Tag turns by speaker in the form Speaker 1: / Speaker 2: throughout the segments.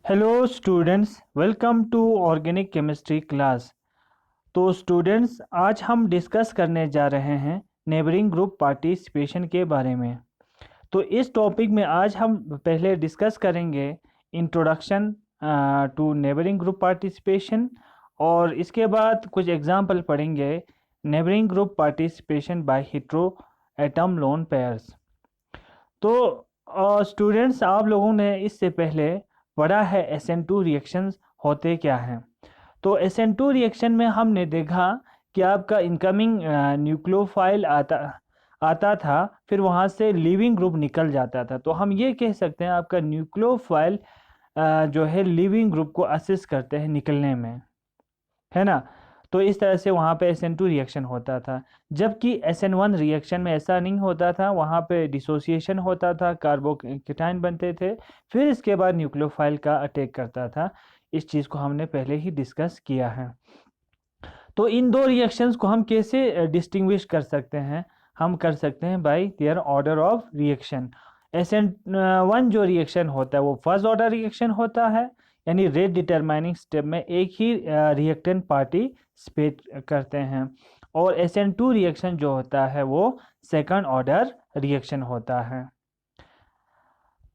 Speaker 1: Hello students, welcome to organic chemistry class. तो students, आज हम डिस्कस करने जा रहे हैं नेबरिंग ग्रुप पार्टिसिपेशन के बारे में। तो इस टॉपिक में आज हम पहले डिस्कस करेंगे introduction to neighbouring group participation, और इसके बाद कुछ एग्जाम्पल पढ़ेंगे neighbouring group participation by hetero atom lone pairs. तो स्टूडेंट्स, आप लोगों ने इससे पहले पढ़ा है SN2 रिएक्शंस होते क्या हैं। तो SN2 रिएक्शन में हमने देखा कि आपका इनकमिंग न्यूक्लियोफाइल आता आता था, फिर वहाँ से लीविंग ग्रुप निकल जाता था। तो हम ये कह सकते हैं आपका न्यूक्लियोफाइल जो है लीविंग ग्रुप को असिस्ट करते हैं निकलने में, है ना। तो इस तरह से वहाँ पे SN2 रिएक्शन होता था, जबकि SN1 रिएक्शन में ऐसा नहीं होता था। वहाँ पे डिसोसिएशन होता था, कार्बोकेटाइन बनते थे, फिर इसके बाद न्यूक्लियोफाइल का अटैक करता था। इस चीज़ को हमने पहले ही डिस्कस किया है। तो इन दो रिएक्शंस को हम कैसे डिस्टिंग्विश कर सकते हैं? हम कर सकते हैं bye there order of reaction. SN1 जो रिएक्शन होता है वो फर्स्ट ऑर्डर रिएक्शन होता है, यानी रेट डिटरमाइनिंग स्टेप में एक ही रिएक्टेंट पार्टिसिपेट करते हैं। और SN2 रिएक्शन जो होता है वो सेकंड ऑर्डर रिएक्शन होता है।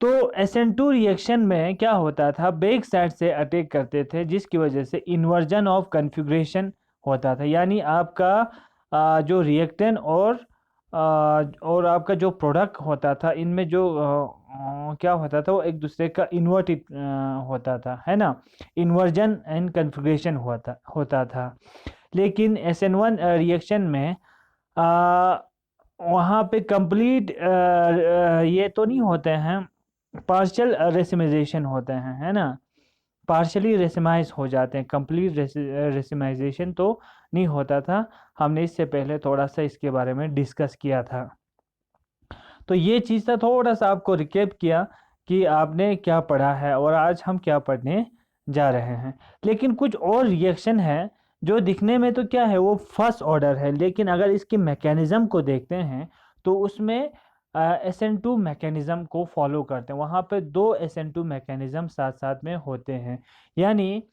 Speaker 1: तो SN2 रिएक्शन में क्या होता था, बैक साइड से अटैक करते थे, जिसकी वजह से इन्वर्जन ऑफ कन्फिग्रेशन होता था। यानी आपका जो रिएक्टेंट और आपका जो प्रोडक्ट होता था, इनमें जो क्या होता था, वो एक दूसरे का इन्वर्टेड होता था, है ना। इन्वर्जन एंड कन्फिग्रेशन होता था। लेकिन SN1 रिएक्शन में वहाँ पे कंप्लीट ये तो नहीं होते हैं, पार्शियल रेसिमाइजेशन होते हैं, है ना। पार्शली रेसिमाइज हो जाते हैं, कंप्लीट रेसिमाइजेशन तो नहीं होता था। हमने इससे पहले थोड़ा सा इसके बारे में डिस्कस किया था। तो ये चीज़ था, थोड़ा सा आपको रिकेप किया कि आपने क्या पढ़ा है और आज हम क्या पढ़ने जा रहे हैं। लेकिन कुछ और रिएक्शन है जो दिखने में तो क्या है, वो फर्स्ट ऑर्डर है, लेकिन अगर इसके मैकेनिज्म को देखते हैं तो उसमें SN2 मैकेनिज्म को फॉलो करते हैं। वहाँ पे दो SN2 मैकेनिज्म साथ साथ में होते हैं, यानी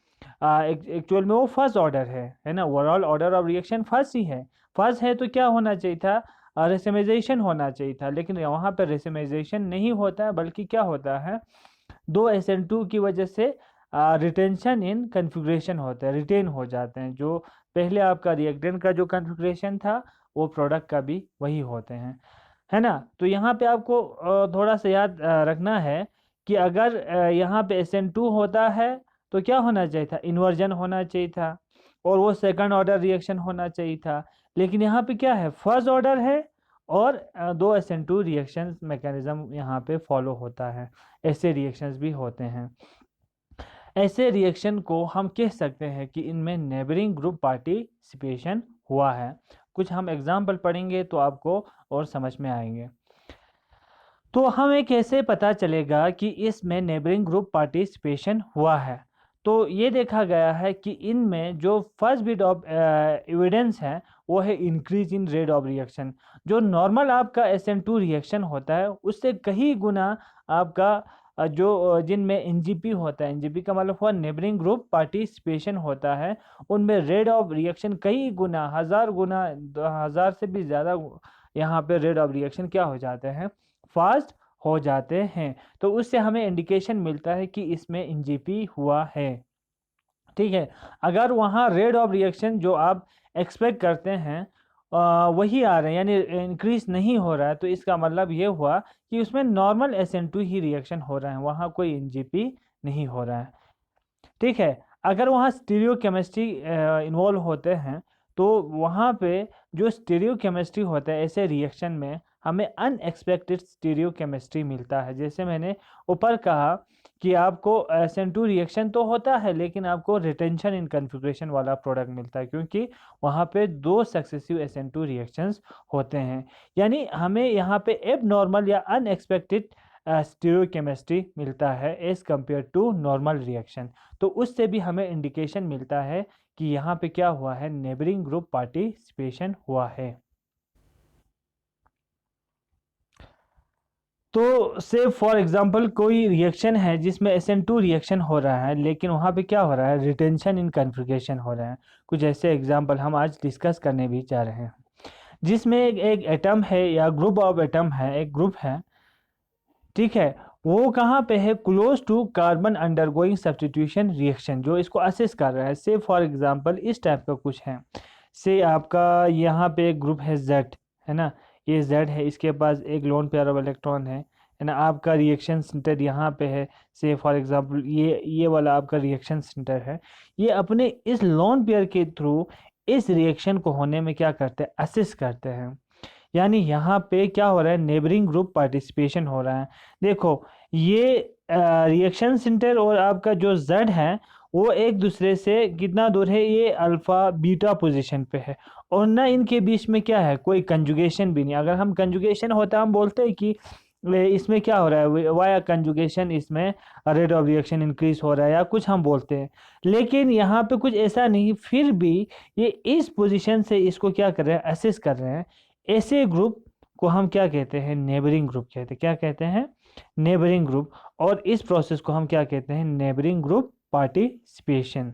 Speaker 1: एक्चुअल में वो फर्स्ट ऑर्डर है ना। Overall order of reaction first ही है। फर्स्ट है तो क्या होना चाहिए था, रेसिमाइजेशन होना चाहिए था, लेकिन वहाँ पर रेसिमाइजेशन नहीं होता है, बल्कि क्या होता है, दो SN2 की वजह से रिटेंशन इन कन्फिग्रेशन होता है, रिटेन हो जाते हैं। जो पहले आपका रिएक्टेंट का जो कन्फिग्रेशन था, वो प्रोडक्ट का भी वही होते हैं, है ना। तो यहाँ पे आपको थोड़ा सा याद रखना है कि अगर यहाँ पे SN2 होता है तो क्या होना चाहिए था, इन्वर्जन होना चाहिए था, और वो सेकंड ऑर्डर रिएक्शन होना चाहिए था। लेकिन यहाँ पे क्या है, फर्स्ट ऑर्डर है, और दो SN2 रिएक्शन मैकेनिज्म यहाँ पे फॉलो होता है। ऐसे रिएक्शंस भी होते हैं। ऐसे रिएक्शन को हम कह सकते हैं कि इनमें नेबरिंग ग्रुप पार्टिसिपेशन हुआ है। कुछ हम एग्जाम्पल पढ़ेंगे तो आपको और समझ में आएंगे। तो हमें कैसे पता चलेगा कि इसमें नेबरिंग ग्रुप पार्टिसिपेशन हुआ है? तो ये देखा गया है कि इनमें जो फर्स्ट बिट ऑफ एविडेंस है वो है increase in rate of reaction. जो नॉर्मल आपका SN2 रिएक्शन होता है उससे कई गुना आपका जिनमें NGP होता है, NGP का मतलब हुआ नेबरिंग ग्रुप पार्टिसिपेशन होता है, उनमें रेट ऑफ रिएक्शन कई गुना, 1000 गुना, 1000 से भी ज़्यादा यहाँ पे रेट ऑफ रिएक्शन क्या हो जाते हैं, फास्ट हो जाते हैं। तो उससे हमें इंडिकेशन मिलता है कि इसमें NGP हुआ है, ठीक है। अगर वहाँ रेट ऑफ रिएक्शन जो आप एक्सपेक्ट करते हैं वही आ रहे हैं, यानी इंक्रीज नहीं हो रहा है, तो इसका मतलब ये हुआ कि उसमें नॉर्मल SN2 ही रिएक्शन हो रहा है, वहाँ कोई NGP नहीं हो रहा है, ठीक है। अगर वहाँ स्टीरियो केमिस्ट्री इन्वॉल्व होते हैं तो वहाँ पे जो स्टीरियो केमिस्ट्री होता है, ऐसे रिएक्शन में हमें अनएक्सपेक्टेड स्टीरियो केमिस्ट्री मिलता है। जैसे मैंने ऊपर कहा कि आपको SN2 रिएक्शन तो होता है, लेकिन आपको रिटेंशन इन कन्फिग्रेशन वाला प्रोडक्ट मिलता है, क्योंकि वहाँ पे दो सक्सेसिव SN2 रिएक्शंस होते हैं। यानी हमें यहाँ पे एब नॉर्मल या अनएक्सपेक्टेड स्टीरियोकेमिस्ट्री मिलता है as compare to normal reaction. तो उससे भी हमें इंडिकेशन मिलता है कि यहाँ पे क्या हुआ है, नेबरिंग ग्रुप पार्टिसिपेशन हुआ है। तो से फॉर एग्जांपल कोई रिएक्शन है जिसमें SN2 रिएक्शन हो रहा है, लेकिन वहाँ पे क्या हो रहा है, रिटेंशन इन कॉन्फ़िगरेशन हो रहा है। कुछ ऐसे एग्जांपल हम आज डिस्कस करने भी जा रहे हैं, जिसमें एक एटम है या ग्रुप ऑफ एटम है, एक ग्रुप है, ठीक है, वो कहाँ पे है, close to carbon undergoing substitution reaction, जो इसको असेस कर रहा है। से फॉर एग्जांपल इस टाइप का कुछ है, से आपका यहाँ पे एक ग्रुप है Z, है ना, ये Z है, इसके पास एक लोन पेयर ऑफ इलेक्ट्रॉन है ना, आपका रिएक्शन सेंटर यहाँ पे है। से फॉर एग्जांपल ये वाला आपका रिएक्शन सेंटर है। ये अपने इस लोन पेयर के थ्रू इस रिएक्शन को होने में क्या करते हैं, असिस्ट करते हैं। यानी यहाँ पे क्या हो रहा है, नेबरिंग ग्रुप पार्टिसिपेशन हो रहा है। देखो, ये रिएक्शन सेंटर और आपका जो Z है वो एक दूसरे से कितना दूर है, ये अल्फा बीटा पोजीशन पे है, और ना इनके बीच में क्या है, कोई कंजुगेशन भी नहीं। अगर हम कंजुगेशन होता हम बोलते हैं कि इसमें क्या हो रहा है, वाया कंजुगेशन, इसमें रेट ऑफ रिएक्शन इंक्रीज हो रहा है या कुछ हम बोलते हैं, लेकिन यहाँ पे कुछ ऐसा नहीं। फिर भी ये इस पोजीशन से इसको क्या कर रहे हैं, असेस कर रहे हैं। ऐसे ग्रुप को हम क्या कहते हैं, नेबरिंग ग्रुप कहते हैं। क्या कहते हैं, नेबरिंग ग्रुप। और इस प्रोसेस को हम क्या कहते हैं, नेबरिंग ग्रुप पार्टिसिपेशन,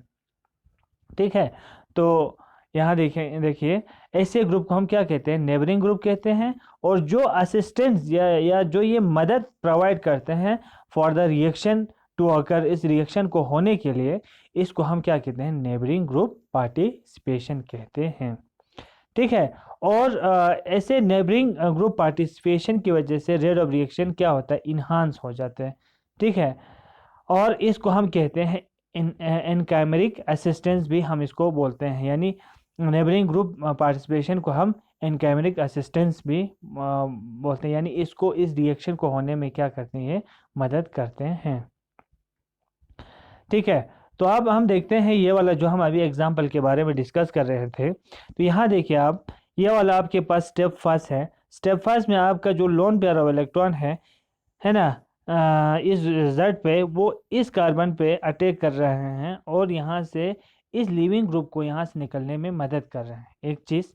Speaker 1: ठीक है। तो यहाँ देखिए ऐसे ग्रुप को हम क्या कहते हैं, नेबरिंग ग्रुप कहते हैं। और जो असिस्टेंस या जो ये मदद प्रोवाइड करते हैं for the reaction to occur, इस रिएक्शन को होने के लिए, इसको हम क्या कहते हैं, नेबरिंग ग्रुप पार्टिसिपेशन कहते हैं, ठीक है। और ऐसे नेबरिंग ग्रुप पार्टिसिपेशन की वजह से रेट ऑफ रिएक्शन क्या होता है, इन्हांस हो जाते हैं, ठीक है। और इसको हम कहते हैं एनकाइमेरिक असिस्टेंस भी हम इसको बोलते हैं। यानी नेबरिंग ग्रुप पार्टिसिपेशन को हम एनकाइमेरिक असिस्टेंस भी बोलते हैं। यानी इसको इस रिएक्शन को होने में क्या करते हैं, मदद करते हैं, ठीक है। तो अब हम देखते हैं ये वाला जो हम अभी एग्जाम्पल के बारे में डिस्कस कर रहे थे। तो यहाँ देखिए आप, ये वाला आपके पास स्टेप फर्स्ट है। स्टेप फर्स्ट में आपका जो लोन पेयर ऑफ इलेक्ट्रॉन है ना, इस Z पे वो इस कार्बन पे अटैक कर रहे हैं और यहाँ से इस लिविंग ग्रुप को यहाँ से निकलने में मदद कर रहे हैं, एक चीज़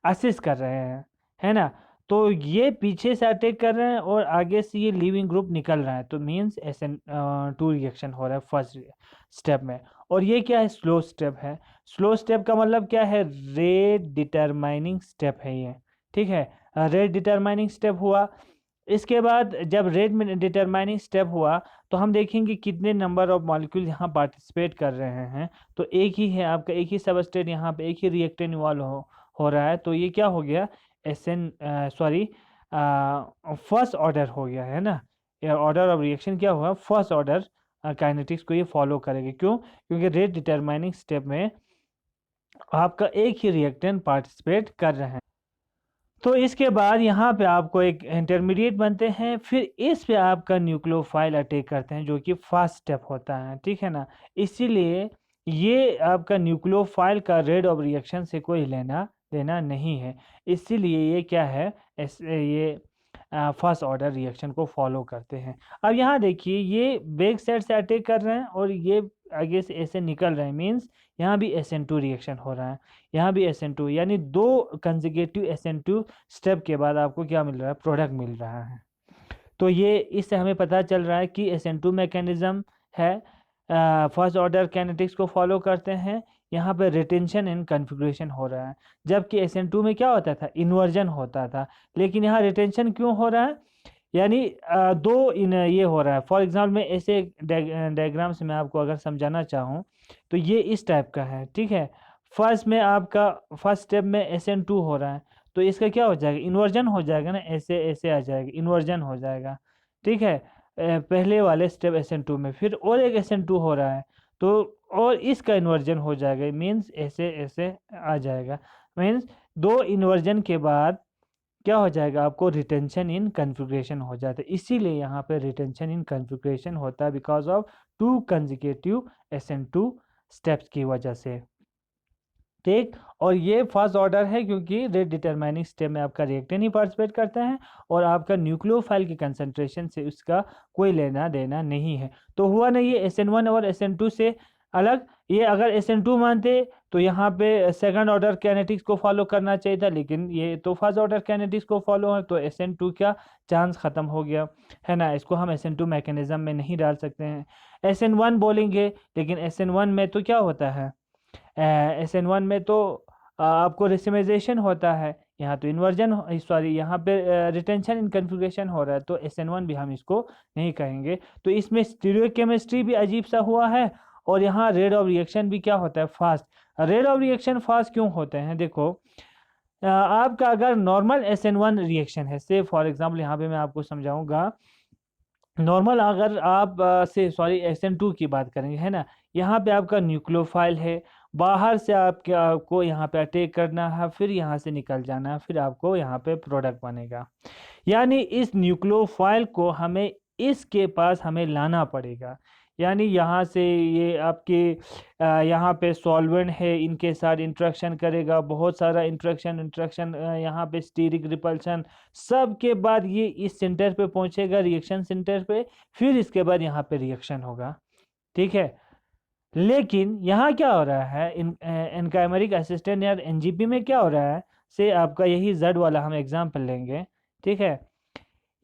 Speaker 1: असिस्ट कर रहे हैं, है ना। तो ये पीछे से अटैक कर रहे हैं और आगे से ये लिविंग ग्रुप निकल रहा है, तो मीन्स SN2 रिएक्शन हो रहा है फर्स्ट स्टेप में। और ये क्या है, स्लो स्टेप है। स्लो स्टेप का मतलब क्या है, रेट डिटरमाइनिंग स्टेप है ये, ठीक है। रेट डिटरमाइनिंग स्टेप हुआ। इसके बाद जब रेट में डिटरमाइनिंग स्टेप हुआ तो हम देखेंगे कितने नंबर ऑफ मॉलिक्यूल यहाँ पार्टिसिपेट कर रहे हैं। तो एक ही है आपका, एक ही सबस्टेट यहाँ पे, एक ही रिएक्टेंट इन्वॉल्व हो रहा है। तो ये क्या हो गया, फर्स्ट ऑर्डर हो गया, है ना। ऑर्डर ऑफ रिएक्शन क्या हुआ, फर्स्ट ऑर्डर काइनेटिक्स को ये फॉलो करेगा। क्यों, क्योंकि रेट डिटरमाइनिंग स्टेप में आपका एक ही रिएक्टेंट पार्टिसिपेट कर रहे हैं। तो इसके बाद यहाँ पे आपको एक इंटरमीडिएट बनते हैं, फिर इस पे आपका न्यूक्लियोफाइल अटैक करते हैं, जो कि फर्स्ट स्टेप होता है, ठीक है ना। इसीलिए ये आपका न्यूक्लियोफाइल का रेट ऑफ रिएक्शन से कोई लेना देना नहीं है। इसीलिए ये क्या है, ये फर्स्ट ऑर्डर रिएक्शन को फॉलो करते हैं। अब यहाँ देखिए, ये बैक साइड से अटैक कर रहे हैं और ये आगे से ऐसे निकल रहे हैं, मीन्स यहाँ भी SN2 रिएक्शन हो रहा है, यहाँ भी SN2, यानी दो कंसेक्यूटिव SN2 स्टेप के बाद आपको क्या मिल रहा है, प्रोडक्ट मिल रहा है। तो ये इससे हमें पता चल रहा है कि SN2 मैकेनिज्म है, फर्स्ट ऑर्डर काइनेटिक्स को फॉलो करते हैं। यहाँ पे रिटेंशन एंड कॉन्फ़िगरेशन हो रहा है, जबकि SN2 में क्या होता था, इन्वर्जन होता था। लेकिन यहाँ रिटेंशन क्यों हो रहा है, यानी दो इन ये हो रहा है। फॉर एग्जाम्पल मैं ऐसे डायग्राम से मैं आपको अगर समझाना चाहूँ तो ये इस टाइप का है, ठीक है। फर्स्ट में आपका फर्स्ट स्टेप में SN2 हो रहा है, तो इसका क्या हो जाएगा, इन्वर्जन हो जाएगा ना, ऐसे ऐसे आ जाएगा, इन्वर्जन हो जाएगा, ठीक है। पहले वाले स्टेप SN2 में फिर और एक SN2 हो रहा है, तो और इसका इन्वर्जन हो जाएगा, मीन्स ऐसे ऐसे आ जाएगा। मीन्स दो इन्वर्जन के बाद क्या हो जाएगा, आपको रिटेंशन इन कॉन्फ़िगरेशन हो जाता है। इसीलिए यहाँ पे रिटेंशन इन कॉन्फ़िगरेशन होता है, because of to consecutive SN2 steps की वजह से, ठीक। और ये फर्स्ट ऑर्डर है क्योंकि रेट डिटरमाइनिंग स्टेप में आपका रिएक्टेंट ही पार्टिसिपेट करता है और आपका न्यूक्लियोफाइल की कंसंट्रेशन से उसका कोई लेना देना नहीं है। तो हुआ ना, ये SN1 और SN2 से अलग। ये अगर SN2 मानते तो यहाँ पे सेकंड ऑर्डर काइनेटिक्स को फॉलो करना चाहिए था, लेकिन ये तो फर्स्ट ऑर्डर काइनेटिक्स को फॉलो है, तो SN2 का चांस ख़त्म हो गया, है ना। इसको हम SN2 मैकेनिज्म में नहीं डाल सकते हैं। SN1 बोलेंगे, लेकिन SN1 में तो क्या होता है, SN1 में तो आपको रेसिमाइजेशन होता है, यहाँ तो इन्वर्जन, सॉरी यहाँ पे रिटेंशन इन कन्फिग्रेशन हो रहा है, तो SN1 भी हम इसको नहीं कहेंगे। तो इसमें स्टीरियोकेमिस्ट्री भी अजीब सा हुआ है, और यहाँ रेट ऑफ रिएक्शन भी क्या होता है, fast. Rate of reaction fast क्यों होते हैं, देखो आपका अगर नॉर्मल SN1 रिएक्शन है, से फॉर एग्जांपल यहाँ पे मैं आपको समझाऊंगा। नॉर्मल अगर आप से सॉरी SN2 की बात करेंगे, है ना, यहाँ पे आपका न्यूक्लियोफाइल है, बाहर से आपको यहाँ पे अटैक करना है, फिर यहाँ से निकल जाना है, फिर आपको यहाँ पे प्रोडक्ट बनेगा। यानी इस न्यूक्लियोफाइल को हमें इसके पास हमें लाना पड़ेगा। यानी यहाँ से ये आपके यहाँ पे सॉल्वेंट है, इनके साथ इंट्रैक्शन करेगा, बहुत सारा इंट्रैक्शन यहाँ पे स्टीरिक रिपल्शन, सब के बाद ये इस सेंटर पे पहुँचेगा, रिएक्शन सेंटर पे, फिर इसके बाद यहाँ पे रिएक्शन होगा, ठीक है। लेकिन यहाँ क्या हो रहा है, एनकाइमरिक असिस्टेंट या NGP में क्या हो रहा है, से आपका यही Z वाला हम एग्जाम्पल लेंगे, ठीक है।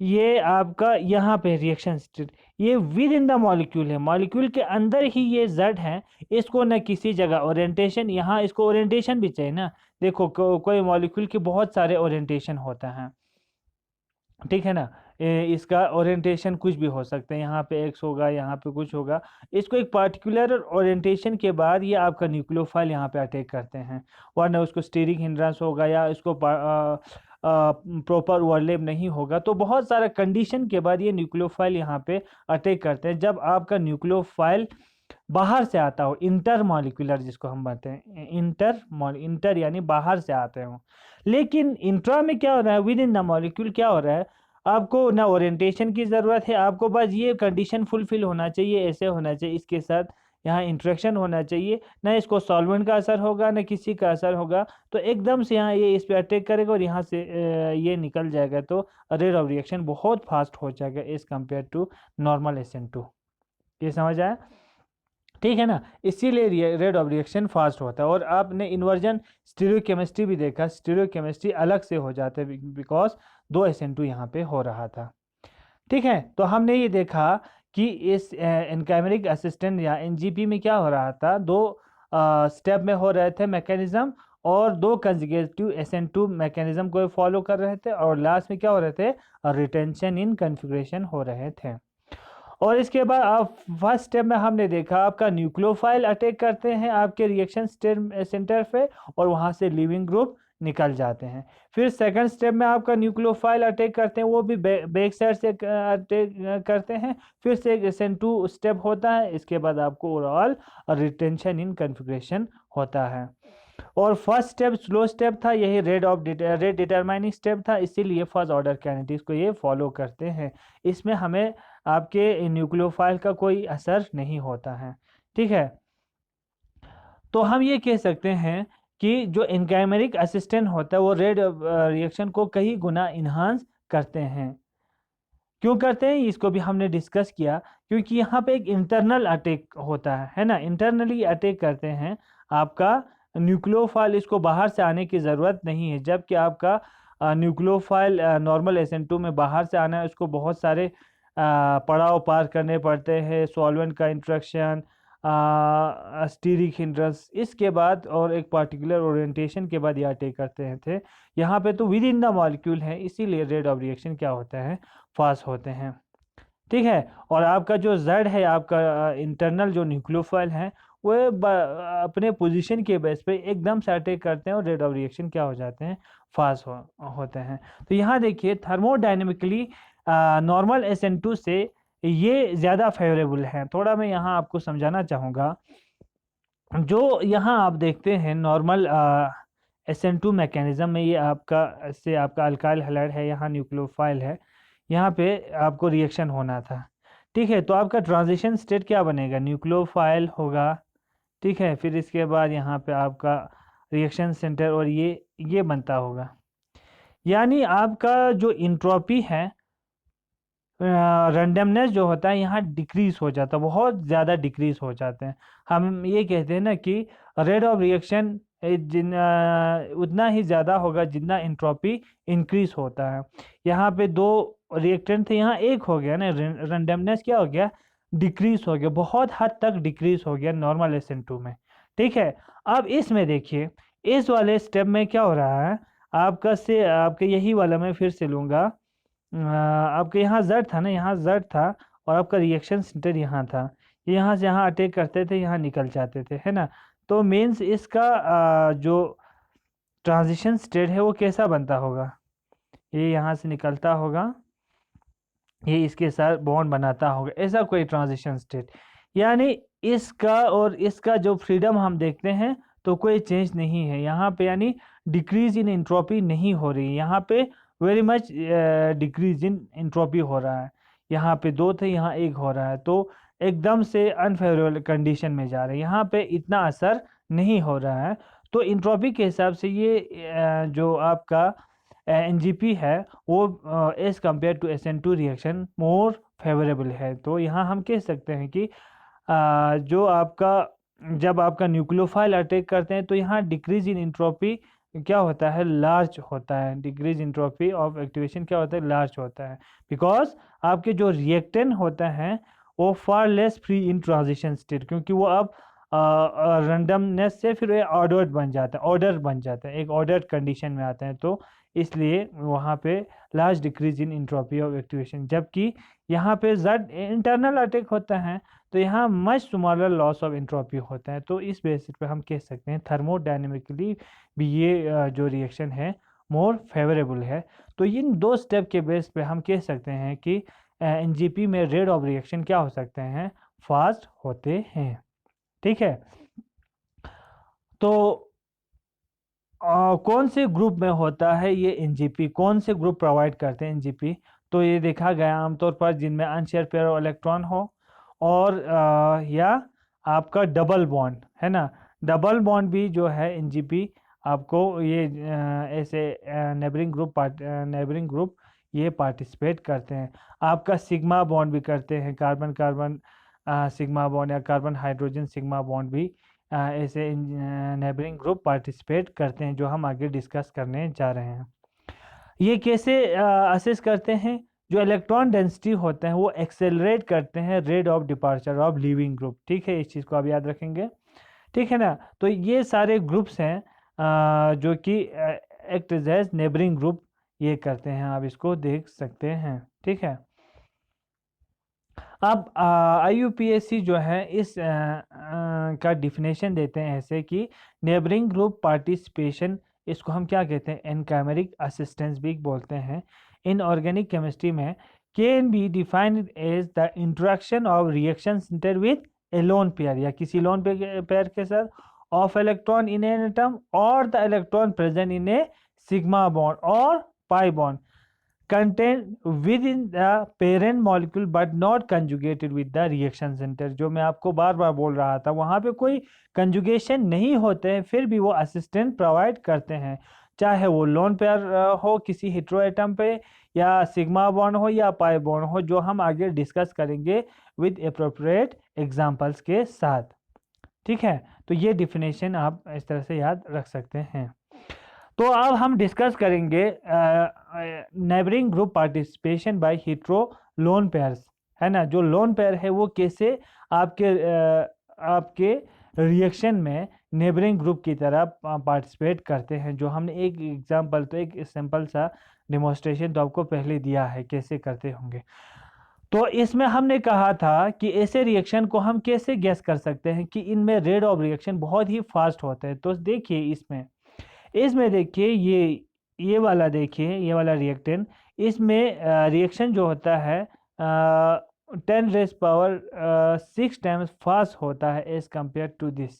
Speaker 1: ये आपका यहाँ पे रिएक्शन स्टेट, ये विद इन द मॉलिक्यूल है, मॉलिक्यूल के अंदर ही ये Z है। इसको न किसी जगह ओरिएंटेशन, यहाँ इसको ओरिएंटेशन भी चाहिए ना, देखो कोई मॉलिक्यूल के बहुत सारे ओरिएंटेशन होता है, ठीक है ना। इसका ओरिएंटेशन कुछ भी हो सकते हैं, यहाँ पे X होगा, यहाँ पे कुछ होगा, इसको एक पार्टिकुलर ओरिएंटेशन के बाद ये आपका न्यूक्लियोफाइल यहाँ पे अटैक करते हैं, वरना उसको स्टीरिक हिंड्रेंस होगा या इसको प्रॉपर ओवरलैप नहीं होगा, तो बहुत सारा कंडीशन के बाद ये न्यूक्लियोफाइल यहाँ पे अटैक करते हैं। जब आपका न्यूक्लियोफाइल बाहर से आता हो, इंटर मॉलिक्यूलर जिसको हम बताते हैं, इंटर यानी बाहर से आते हो, लेकिन इंट्रा में क्या हो रहा है, विद इन द मॉलिक्यूल क्या हो रहा है, आपको ना ओरिएंटेशन की ज़रूरत है, आपको बस ये कंडीशन फुलफिल होना चाहिए, ऐसे होना चाहिए, इसके साथ यहाँ इंट्रैक्शन होना चाहिए, ना इसको सॉल्वेंट का असर होगा ना किसी का असर होगा, तो एकदम से यहाँ ये इस पर अटैक करेगा और यहाँ से ये निकल जाएगा, तो रेट ऑफ रिएक्शन बहुत फास्ट हो जाएगा as compare to normal SN2। ये समझ आया, ठीक है ना। इसीलिए रेट ऑफ रिएक्शन फास्ट होता है। और आपने इन्वर्जन स्टीरियोकेमिस्ट्री भी देखा, स्टीरियोकेमिस्ट्री अलग से हो जाते हैं, बिकॉज 2 SN2 यहाँ पे हो रहा था, ठीक है। तो हमने ये देखा कि इस एनकाइमरिक असिस्टेंट या NGP में क्या हो रहा था, 2 स्टेप में हो रहे थे मैकेनिज्म, और 2 कंजुगेटिव SN2 मैकेनिज्म को फॉलो कर रहे थे, और लास्ट में क्या हो रहे थे, रिटेंशन इन कन्फिग्रेशन हो रहे थे। और इसके बाद आप फर्स्ट स्टेप में हमने देखा आपका न्यूक्लियोफाइल अटैक करते हैं आपके रिएक्शन सेंटर पे, और वहाँ से लिविंग ग्रुप निकल जाते हैं। फिर सेकंड स्टेप में आपका न्यूक्लियोफाइल अटैक करते हैं, वो भी बैक साइड से अटैक करते हैं, फिर से एक SN2 स्टेप होता है, इसके बाद आपको ओवरऑल रिटेंशन इन कन्फिग्रेशन होता है। और फर्स्ट स्टेप स्लो स्टेप था, यही रेट डिटरमाइनिंग स्टेप था, इसीलिए फर्स्ट ऑर्डर काइनेटिक्स को ये फॉलो करते हैं। इसमें हमें आपके न्यूक्लियोफाइल का कोई असर नहीं होता है, ठीक है। तो हम ये कह सकते हैं कि जो एनकाइमरिक असिस्टेंट होता है वो रेट रिएक्शन को कई गुना इन्हांस करते हैं। क्यों करते हैं इसको भी हमने डिस्कस किया, क्योंकि यहाँ पे एक इंटरनल अटैक होता है ना, इंटरनली अटैक करते हैं आपका न्यूक्लियोफाइल, इसको बाहर से आने की ज़रूरत नहीं है, जबकि आपका न्यूक्लियोफाइल नॉर्मल SN2 में बाहर से आना है, उसको बहुत सारे पड़ाव पार करने पड़ते हैं, सॉल्वेंट का इंट्रैक्शन, स्टीरिक हिंड्रेंस, इसके बाद और एक पार्टिकुलर ओरिएंटेशन के बाद ये अटैक करते हैं थे। यहाँ पे तो विद इन द मॉलिक्यूल है, इसीलिए रेट ऑफ रिएक्शन क्या होता है, फास्ट होते हैं, ठीक है। और आपका जो Z है, आपका इंटरनल जो न्यूक्लियोफाइल है, वो अपने पोजीशन के बेस पे एकदम से अटैक करते हैं, और रेट ऑफ रिएक्शन क्या हो जाते हैं, फास्ट होते हैं। तो यहाँ देखिए थर्मोडाइनमिकली नॉर्मल SN2 से ये ज़्यादा फेवरेबल है। थोड़ा मैं यहाँ आपको समझाना चाहूँगा, जो यहाँ आप देखते हैं नॉर्मल SN2 मैकेनिज्म में, ये आपका से आपका अल्काइल हैलाइड है, यहाँ न्यूक्लियोफाइल है, यहाँ पे आपको रिएक्शन होना था, ठीक है। तो आपका ट्रांजिशन स्टेट क्या बनेगा, न्यूक्लियोफाइल होगा, ठीक है। फिर इसके बाद यहाँ पे आपका रिएक्शन सेंटर, और ये बनता होगा। यानी आपका जो इंट्रोपी है रैंडमनेस जो होता है यहाँ डिक्रीज हो जाता है, बहुत ज़्यादा डिक्रीज हो जाते हैं। हम ये कहते हैं ना कि रेट ऑफ रिएक्शन उतना ही ज़्यादा होगा जितना इंट्रोपी इंक्रीज होता है। यहाँ पे दो रिएक्टेंट थे, यहाँ एक हो गया ना, रैंडमनेस क्या हो गया, डिक्रीज हो गया, बहुत हद तक डिक्रीज हो गया नॉर्मल SN2 में। ठीक है, अब इसमें देखिए इस वाले स्टेप में क्या हो रहा है, आपके यही वाला मैं फिर से लूँगा। आपके यहाँ Z था ना, यहाँ Z था और आपका रिएक्शन सेंटर यहाँ था, यहाँ से यहाँ अटैक करते थे, यहाँ निकल जाते थे, है ना। तो मीन्स इसका जो ट्रांजिशन स्टेट है वो कैसा बनता होगा, ये यहाँ से निकलता होगा, ये इसके साथ बॉन्ड बनाता होगा, ऐसा कोई ट्रांजिशन स्टेट। यानी इसका और इसका जो फ्रीडम हम देखते हैं तो कोई चेंज नहीं है यहाँ पे, यानी डिक्रीज इन एंट्रोपी नहीं हो रही है यहाँ पे, very much decrease in entropy हो रहा है। यहाँ पे दो थे, यहाँ एक हो रहा है, तो एकदम से अनफेवरेबल कंडीशन में जा रहे हैं, यहाँ पे इतना असर नहीं हो रहा है। तो एंट्रोपी के हिसाब से ये जो आपका NGP है वो as compare to SN2 reaction more favourable है। तो यहाँ हम कह सकते हैं कि जो आपका जब आपका न्यूक्लियोफाइल अटैक करते हैं तो यहाँ डिक्रीज इन इंट्रोपी क्या होता है, लार्ज होता है, डिक्रीज इंट्रोपी ऑफ एक्टिवेशन क्या होता है, लार्ज होता है, बिकॉज आपके जो रिएक्टेंट होता है वो far less free in transition state, क्योंकि वो अब रैंडमनेस से फिर ऑर्डर बन जाता है, एक ऑर्डर कंडीशन में आते हैं, तो इसलिए वहाँ पे large decrease in entropy of activation. जबकि यहाँ पे Z इंटरनल अटैक होता है तो यहाँ much smaller loss of entropy होता है। तो इस बेसिस पे हम कह सकते हैं थर्मोडायनेमिकली भी ये जो रिएक्शन है मोर फेवरेबल है। तो इन दो स्टेप के बेस पे हम कह सकते हैं कि NGP में रेट ऑफ रिएक्शन क्या हो सकते हैं, फास्ट होते हैं। ठीक है, तो कौन से ग्रुप में होता है ये NGP, कौन से ग्रुप प्रोवाइड करते हैं NGP, तो ये देखा गया आमतौर पर जिनमें अनशेयर पेयर ऑफ इलेक्ट्रॉन हो और या आपका डबल बॉन्ड है ना, डबल बॉन्ड भी जो है NGP आपको ये ऐसे नेबरिंग ग्रुप ये पार्टिसिपेट करते हैं। आपका सिग्मा बॉन्ड भी करते हैं, कार्बन कार्बन सिग्मा बॉन्ड या कार्बन हाइड्रोजन सिग्मा बॉन्ड भी ऐसे नेबरिंग ग्रुप पार्टिसिपेट करते हैं, जो हम आगे डिस्कस करने जा रहे हैं। ये कैसे असेस करते हैं, जो इलेक्ट्रॉन डेंसिटी होते हैं वो एक्सेलरेट करते हैं rate of departure of leaving group. ठीक है, इस चीज़ को आप याद रखेंगे, ठीक है ना। तो ये सारे ग्रुप्स हैं जो कि एक्ट एज नेबरिंग ग्रुप ये करते हैं, आप इसको देख सकते हैं। ठीक है, अब IUPAC जो है इस का डिफिनेशन देते हैं ऐसे कि नेबरिंग ग्रुप पार्टिसिपेशन, इसको हम क्या कहते हैं, एनकैमेरिक असिस्टेंस भी बोलते हैं। इन ऑर्गेनिक केमिस्ट्री में can be defined as the interaction of reaction centre with a lone pair, या किसी लोन पेयर के साथ, of electron in an atom और the electron present in a sigma bond और pi bond contained within the parent molecule but not conjugated with the reaction center। जो मैं आपको बार बार बोल रहा था, वहाँ पे कोई कंजुगेशन नहीं होते हैं, फिर भी वो असिस्टेंट प्रोवाइड करते हैं, चाहे वो लोन पेयर हो किसी हेटेरो एटम पे, या सिग्मा बॉन्ड हो या पाई बॉन्ड हो, जो हम आगे डिस्कस करेंगे विद एप्रोप्रिएट एग्जांपल्स के साथ। ठीक है, तो ये डिफिनेशन आप इस तरह से याद रख सकते हैं। तो अब हम डिस्कस करेंगे neighbouring group participation by hetero lone pairs, है ना। जो लोन पेयर है वो कैसे आपके रिएक्शन में नेबरिंग ग्रुप की तरह पार्टिसिपेट करते हैं, जो हमने एक एग्जांपल, तो एक सिंपल सा डेमोन्स्ट्रेशन तो आपको पहले दिया है कैसे करते होंगे। तो इसमें हमने कहा था कि ऐसे रिएक्शन को हम कैसे गैस कर सकते हैं कि इनमें रेट ऑफ रिएक्शन बहुत ही फास्ट होते हैं। तो देखिए इसमें देखिए ये वाला, देखिए ये वाला रिएक्टेंट, इसमें रिएक्शन जो होता है 10⁻6 टाइम्स फास्ट होता है एज कंपेयर टू दिस।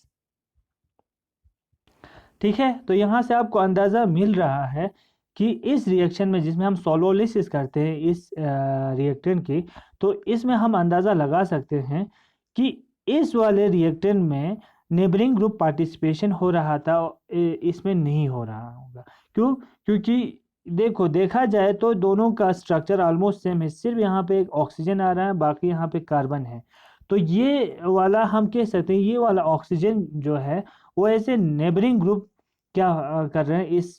Speaker 1: ठीक है, तो यहाँ से आपको अंदाज़ा मिल रहा है कि इस रिएक्शन में जिसमें हम सोलोलिसिस करते हैं इस रिएक्टेंट की, तो इसमें हम अंदाज़ा लगा सकते हैं कि इस वाले रिएक्टेंट में नेबरिंग ग्रुप पार्टिसिपेशन हो रहा था, इसमें नहीं हो रहा होगा। क्यों? क्योंकि देखो देखा जाए तो दोनों का स्ट्रक्चर ऑलमोस्ट सेम है, सिर्फ यहाँ पे एक ऑक्सीजन आ रहा है, बाकी यहाँ पे कार्बन है। तो ये वाला हम कह सकते हैं, ये वाला ऑक्सीजन जो है वो ऐसे नेबरिंग ग्रुप क्या कर रहे हैं, इस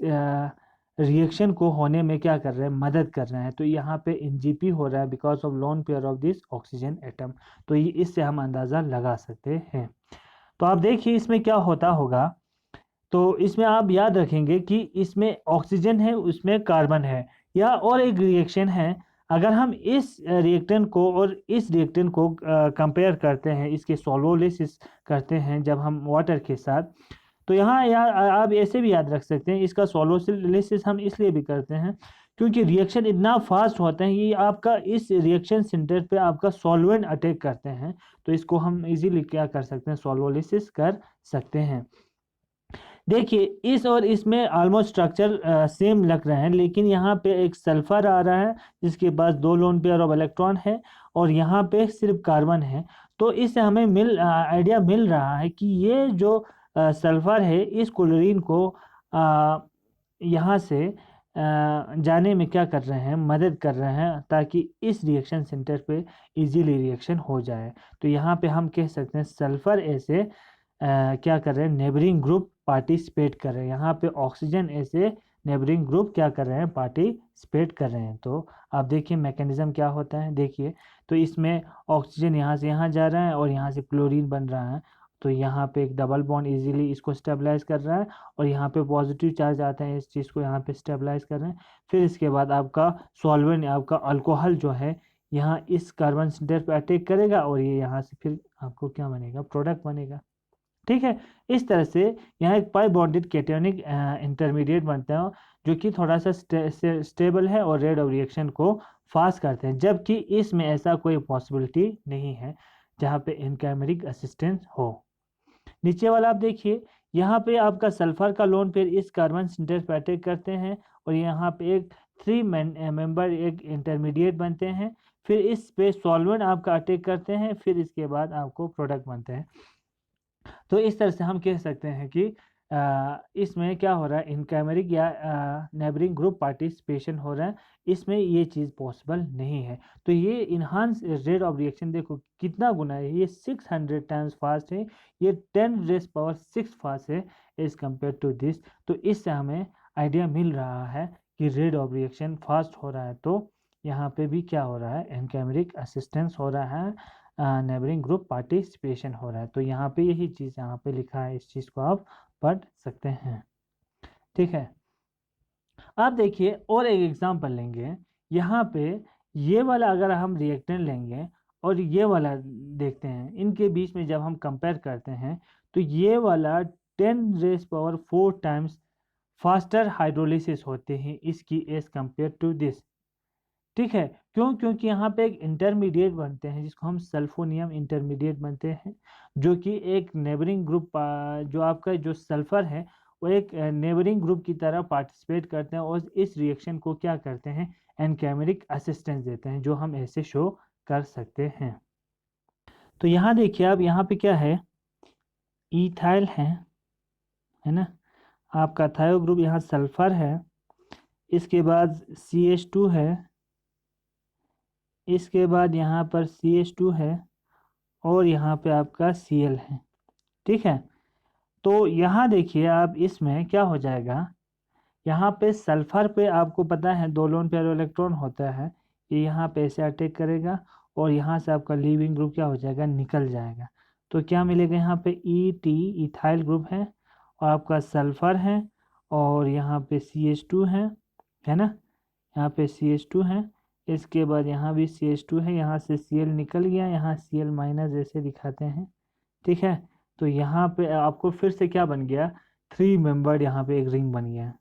Speaker 1: रिएक्शन को होने में क्या कर रहे हैं, मदद कर रहे हैं। तो यहाँ पे एनजीपी हो रहा है because of lone pair of this oxygen atom. तो ये इससे हम अंदाज़ा लगा सकते हैं। तो आप देखिए इसमें क्या होता होगा। तो इसमें आप याद रखेंगे कि इसमें ऑक्सीजन है, उसमें कार्बन है, या और एक रिएक्शन है। अगर हम इस रिएक्टेंट को और इस रिएक्टेंट को कंपेयर करते हैं, इसके सोलोलिसिस करते हैं जब हम वाटर के साथ, तो यहाँ आप ऐसे भी याद रख सकते हैं, इसका सोलोलिसिस हम इसलिए भी करते हैं क्योंकि रिएक्शन इतना फास्ट होता है, ये आपका इस रिएक्शन सेंटर पे आपका सॉल्वेंट अटैक करते हैं। तो इसको हम इजीली क्या कर सकते हैं, सोलोलिसिस कर सकते हैं। देखिए इस और इसमें ऑलमोस्ट स्ट्रक्चर सेम लग रहे हैं, लेकिन यहाँ पे एक सल्फर आ रहा है जिसके पास 2 लोन पेयर ऑफ इलेक्ट्रॉन है, और यहाँ पे सिर्फ कार्बन है। तो इससे हमें आइडिया मिल रहा है कि ये जो सल्फर है इस क्लोरीन को यहाँ से जाने में क्या कर रहे हैं, मदद कर रहे हैं, ताकि इस रिएक्शन सेंटर पे इजीली रिएक्शन हो जाए। तो यहाँ पे हम कह सकते हैं सल्फर ऐसे क्या कर रहे हैं, नेबरिंग ग्रुप पार्टिसिपेट कर रहे हैं। यहाँ पे ऑक्सीजन ऐसे नेबरिंग ग्रुप क्या कर रहे हैं, पार्टिसिपेट कर रहे हैं। तो आप देखिए मैकेनिज्म क्या होता है, देखिए। तो इसमें ऑक्सीजन यहाँ से यहाँ जा रहा है और यहाँ से क्लोरीन बन रहा है। तो यहाँ पे एक डबल बॉन्ड इजीली इसको स्टेबलाइज कर रहा है, और यहाँ पे पॉजिटिव चार्ज आते हैं, इस चीज़ को यहाँ पे स्टेबलाइज कर रहे हैं। फिर इसके बाद आपका सॉल्वेंट, आपका अल्कोहल जो है, यहाँ इस कार्बन सेंटर पे अटैक करेगा, और ये यहाँ से फिर आपको क्या बनेगा, प्रोडक्ट बनेगा। ठीक है। इस तरह से यहाँ एक पाई बॉन्डेड कैटायोनिक इंटरमीडिएट बनते हैं, जो कि थोड़ा सा स्टेबल है और रेट ऑफ रिएक्शन को फास्ट करते हैं, जबकि इसमें ऐसा कोई पॉसिबिलिटी नहीं है जहाँ पे इनकैमेरिक असिस्टेंस हो। नीचे वाला आप देखिए, यहाँ पे आपका सल्फर का लोन पेयर इस कार्बन सेंटर पे अटैक करते हैं, और यहाँ पे एक 3 मेंबर एक इंटरमीडिएट बनते हैं। फिर इस पे सॉल्वेंट आपका अटैक करते हैं, फिर इसके बाद आपको प्रोडक्ट बनते हैं। तो इस तरह से हम कह सकते हैं कि इसमें क्या हो रहा है, इनकैमरिक या नेबरिंग ग्रुप पार्टिसिपेशन हो रहा है, इसमें ये चीज़ पॉसिबल नहीं है। तो ये इन्हांस रेट ऑफ रिएक्शन देखो कितना गुना है, ये 600 टाइम्स फास्ट है, ये 10⁻⁶ फास्ट है एज कम्पेयर टू दिस। तो इससे हमें आइडिया मिल रहा है कि रेट ऑफ रिएक्शन फास्ट हो रहा है, तो यहाँ पे भी क्या हो रहा है, इनकैमरिक असिस्टेंस हो रहा है, नेबरिंग ग्रुप पार्टिसिपेशन हो रहा है। तो यहाँ पे यही चीज़ यहाँ पे लिखा है, इस चीज़ को आप पढ़ सकते हैं। ठीक है। आप देखिए और एक एग्जांपल लेंगे, यहाँ पे ये वाला अगर हम रिएक्टेंट लेंगे और ये वाला देखते हैं, इनके बीच में जब हम कंपेयर करते हैं, तो ये वाला 10⁻⁴ टाइम्स फास्टर हाइड्रोलिसिस होते हैं इसकी एज कंपेयर टू दिस। ठीक है। क्यों? क्योंकि यहाँ पे एक इंटरमीडिएट बनते हैं जिसको हम सल्फोनियम इंटरमीडिएट बनते हैं, जो कि एक नेबरिंग ग्रुप, जो आपका जो सल्फर है वो एक नेबरिंग ग्रुप की तरह पार्टिसिपेट करते हैं, और इस रिएक्शन को क्या करते हैं, एनकैमेरिक असिस्टेंस देते हैं, जो हम ऐसे शो कर सकते हैं। तो यहाँ देखिए आप, यहाँ पे क्या है, इथाइल है ना, आपका थायो ग्रुप, यहाँ सल्फर है, इसके बाद CH2 है, इसके बाद यहाँ पर CH2 है, और यहाँ पे आपका Cl है। ठीक है। तो यहाँ देखिए आप, इसमें क्या हो जाएगा, यहाँ पे सल्फर पे आपको पता है 2 लोन पेयर इलेक्ट्रॉन होता है, ये यहाँ पे ऐसे अटैक करेगा, और यहाँ से आपका लीविंग ग्रुप क्या हो जाएगा, निकल जाएगा। तो क्या मिलेगा, यहाँ पे ET इथाइल ग्रुप है, और आपका सल्फर है, और यहाँ पे CH2 है ना, यहाँ पे CH2 है, इसके बाद यहाँ भी CH2 है, यहाँ से Cl निकल गया, यहाँ Cl- जैसे दिखाते हैं। ठीक है। तो यहाँ पे आपको फिर से क्या बन गया, 3 मेंबर्ड यहाँ पे एक रिंग बन गया,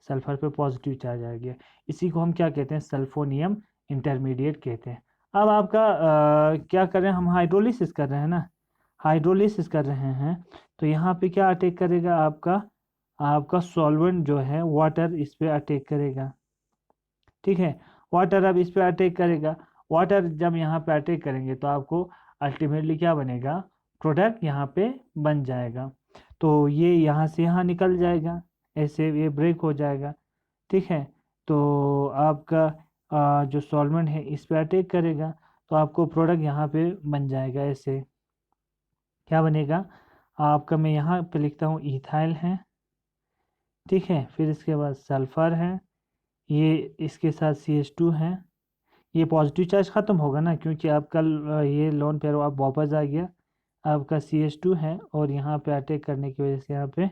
Speaker 1: सल्फर पे पॉजिटिव चार्ज आ गया। इसी को हम क्या कहते हैं, सल्फोनियम इंटरमीडिएट कहते हैं। अब आपका क्या कर रहे हैं, हम हाइड्रोलिसिस कर रहे हैं ना, हाइड्रोलिसिस कर रहे हैं, तो यहाँ पे क्या अटैक करेगा, आपका आपका सॉल्वेंट जो है वाटर इस पे अटैक करेगा। ठीक है। वाटर अब इस पे अटैक करेगा, वाटर जब यहाँ पे अटैक करेंगे तो आपको अल्टीमेटली क्या बनेगा, प्रोडक्ट यहाँ पे बन जाएगा। तो ये यहाँ से यहाँ निकल जाएगा, ऐसे ये ब्रेक हो जाएगा। ठीक है। तो आपका जो सॉल्वेंट है इस पे अटैक करेगा, तो आपको प्रोडक्ट यहाँ पे बन जाएगा। ऐसे क्या बनेगा आपका, मैं यहाँ पे लिखता हूँ इथाइल है, ठीक है, फिर इसके बाद सल्फ़र है, ये इसके साथ CH2 है, ये पॉजिटिव चार्ज ख़त्म होगा ना, क्योंकि आपका ये लोन पेयर आप वापस आ गया, आपका CH2 है और यहाँ पे अटैक करने की वजह से यहाँ पे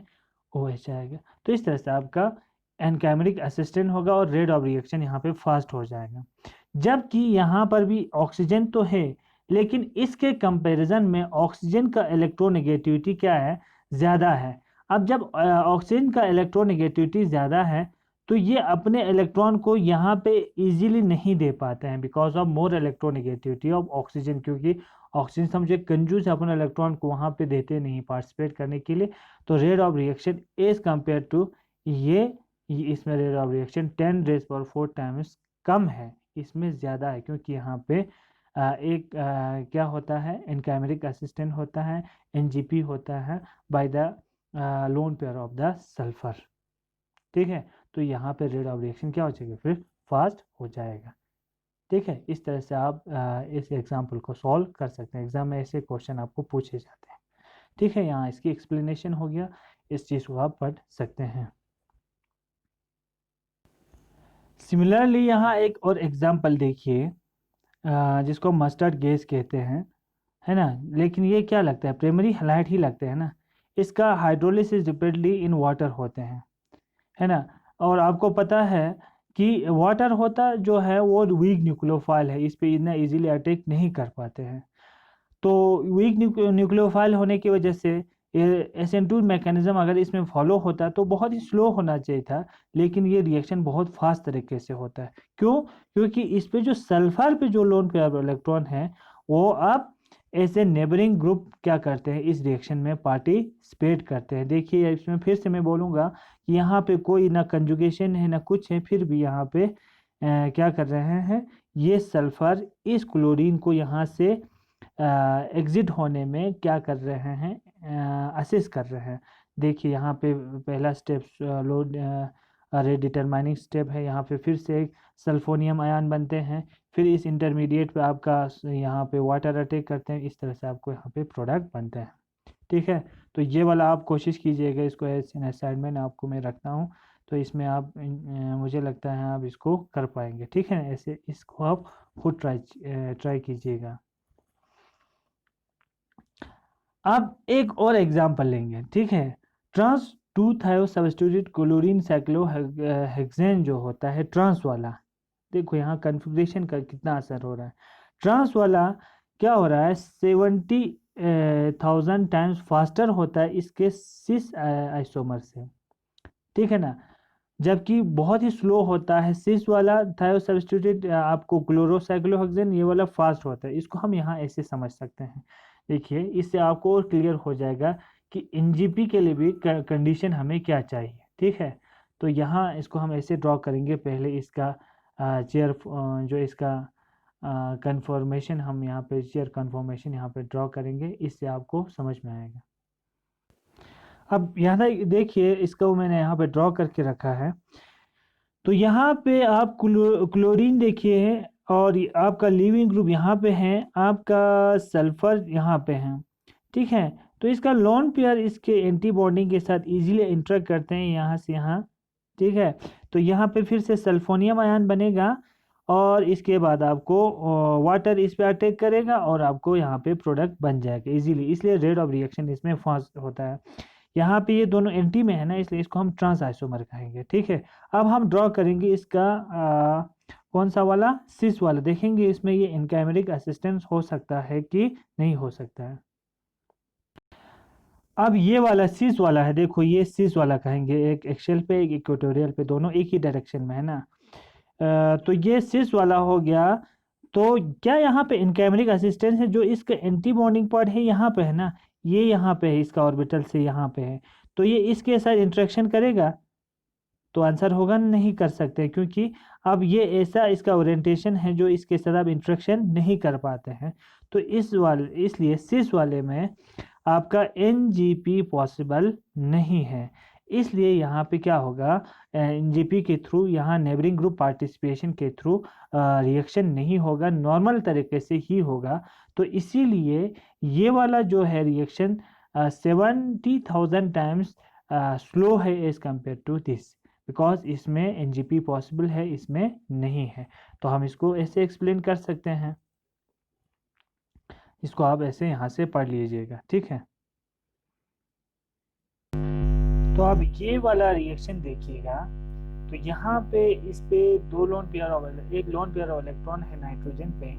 Speaker 1: OH आएगा। तो इस तरह से आपका एनकाइमेटिक असिस्टेंट होगा और रेट ऑफ रिएक्शन यहाँ पे फास्ट हो जाएगा। जबकि यहाँ पर भी ऑक्सीजन तो है, लेकिन इसके कंपैरिजन में ऑक्सीजन का इलेक्ट्रोनेगेटिविटी क्या है, ज़्यादा है। अब जब ऑक्सीजन का इलेक्ट्रोनेगेटिविटी ज़्यादा है तो ये अपने इलेक्ट्रॉन को यहाँ पे इजीली नहीं दे पाते हैं, because of more electronegativity of oxygen, क्योंकि ऑक्सीजन समझे कंजूस अपने इलेक्ट्रॉन को वहाँ पे देते नहीं पार्टिसिपेट करने के लिए। तो rate of reaction as compare to ये इसमें रेट ऑफ रिएक्शन 10⁻⁴ टाइम्स कम है, इसमें ज़्यादा है, क्योंकि यहाँ पे क्या होता है, एनकाइमेटिक असिस्टेंट होता है, NGP होता है by the lone pair of the sulphur, ठीक है। तो यहाँ पे रेट ऑफ रिएक्शन क्या हो जाएगा, फिर फास्ट हो जाएगा, ठीक है। इस तरह से आप इस एग्जाम्पल को सॉल्व कर सकते हैं, एग्जाम में ऐसे क्वेश्चन आपको पूछे जाते हैं, ठीक है। यहाँ इसकी एक्सप्लेनेशन हो गया, इस चीज़ को आप पढ़ सकते हैं। सिमिलरली यहाँ एक और एग्जाम्पल देखिए, जिसको मस्टर्ड गैस कहते हैं, है ना, लेकिन ये क्या लगता है, प्राइमरी हैलाइड ही लगते हैं ना। इसका हाइड्रोलिसिस रिपीटली इन वाटर होते हैं, है ना, और आपको पता है कि वाटर होता जो है वो वीक न्यूक्लियोफाइल है, इस पे इतना इजीली अटैक नहीं कर पाते हैं। तो वीक न्यूक्लियोफाइल होने की वजह से SN2 मैकेनिज्म अगर इसमें फॉलो होता तो बहुत ही स्लो होना चाहिए था, लेकिन ये रिएक्शन बहुत फास्ट तरीके से होता है। क्यों? क्योंकि इस पे जो सल्फर पे जो लोन पेयर इलेक्ट्रॉन है वो अब ऐसे नेबरिंग ग्रुप क्या करते हैं, इस रिएक्शन में पार्टिसिपेट करते हैं। देखिए इसमें फिर से मैं बोलूँगा कि यहाँ पे कोई ना कंजुगेशन है ना कुछ है, फिर भी यहाँ पे क्या कर रहे हैं, ये सल्फर इस क्लोरीन को यहाँ से एग्जिट होने में क्या कर रहे हैं, असिस्ट कर रहे हैं। देखिए यहाँ पे पहला step load rate determining step है, यहाँ पे फिर से एक सल्फोनियम आयन बनते हैं, फिर इस इंटरमीडिएट पे आपका यहाँ पे वाटर अटैक करते हैं, इस तरह से आपको यहाँ पे प्रोडक्ट बनते हैं, ठीक है। तो ये वाला आप कोशिश कीजिएगा, इसको असाइनमेंट आपको मैं रखता हूँ, तो इसमें आप मुझे लगता है आप इसको कर पाएंगे, ठीक है। ऐसे इसको आप खुद ट्राई कीजिएगा। अब एक और एग्जांपल लेंगे, ठीक है। ट्रांस 2 थायो सब्स्टिट्यूटेड क्लोरीन साइक्लोहेक्सेन जो होता है ट्रांस वाला, देखो यहाँ कन्फिग्रेशन का कितना असर हो रहा है। ट्रांस वाला क्या हो रहा है, 70,000 टाइम्स फास्टर होता है इसके सिस आइसोमर से, ठीक है ना, जबकि बहुत ही स्लो होता है सिस वाला थायो सब्स्टिट्यूटेड आपको क्लोरोसाइक्लोहेक्सेन, ये वाला फास्ट होता है। इसको हम यहाँ ऐसे समझ सकते हैं, देखिए इससे आपको और क्लियर हो जाएगा कि NGP के लिए भी कंडीशन हमें क्या चाहिए, ठीक है। तो यहाँ इसको हम ऐसे ड्रॉ करेंगे, पहले इसका चेयर जो इसका कन्फर्मेशन हम यहाँ पे चेयर कन्फर्मेशन यहाँ पे ड्रॉ करेंगे, इससे आपको समझ में आएगा। अब यहाँ देखिए इसको मैंने यहाँ पे ड्रॉ करके रखा है, तो यहाँ पे आप क्लोरीन देखिए है, और आपका लिविंग ग्रुप यहाँ पे है, आपका सल्फर यहाँ पे है, ठीक है। तो इसका लोन पेयर इसके एंटी बॉन्डिंग के साथ इजीली इंटरेक्ट करते हैं यहाँ से यहाँ, ठीक है। तो यहाँ पे फिर से सल्फोनियम आयन बनेगा और इसके बाद आपको वाटर इस पे अटैक करेगा और आपको यहाँ पे प्रोडक्ट बन जाएगा इजीली, इसलिए रेट ऑफ रिएक्शन इसमें फास्ट होता है। यहाँ पे ये दोनों एंटी में है ना, इसलिए इसको हम ट्रांस आइसोमर कहेंगे, ठीक है। अब हम ड्रॉ करेंगे इसका कौन सा वाला, सिस वाला, देखेंगे इसमें ये एनकाइमेटिक असिस्टेंस हो सकता है कि नहीं हो सकता है। अब ये वाला सिस वाला है, देखो ये सिस वाला कहेंगे, एक एक्सेल पे एक इक्वेटोरियल पे, दोनों एक ही डायरेक्शन में है ना। तो ये सिस वाला हो गया। तो क्या यहाँ पे इनकैमरिक असिस्टेंस है, जो इसका एंटी बॉन्डिंग पार्ट है यहाँ पे है ना, ये यहाँ पे है, इसका ऑर्बिटल से यहाँ पे है, तो ये इसके साथ इंटरेक्शन करेगा, तो आंसर होगा नहीं कर सकते, क्योंकि अब ये ऐसा इसका ओरिएंटेशन है जो इसके साथ आप इंटरेक्शन नहीं कर पाते हैं। तो इसलिए सिस वाले में आपका NGP पॉसिबल नहीं है। इसलिए यहाँ पे क्या होगा, एनजीपी के थ्रू यहाँ नेबरिंग ग्रुप पार्टिसिपेशन के थ्रू रिएक्शन नहीं होगा, नॉर्मल तरीके से ही होगा। तो इसीलिए ये वाला जो है रिएक्शन 70,000 टाइम्स स्लो है as compare to this, because इसमें एनजीपी पॉसिबल है, इसमें नहीं है। तो हम इसको ऐसे एक्सप्लेन कर सकते हैं, इसको आप ऐसे यहाँ से पढ़ लीजिएगा, ठीक है। तो आप ये वाला रिएक्शन देखिएगा, तो यहाँ पे इस पे दो लोन पेयर ऑफ एक लोन पेयर ऑफ इलेक्ट्रॉन है नाइट्रोजन पे,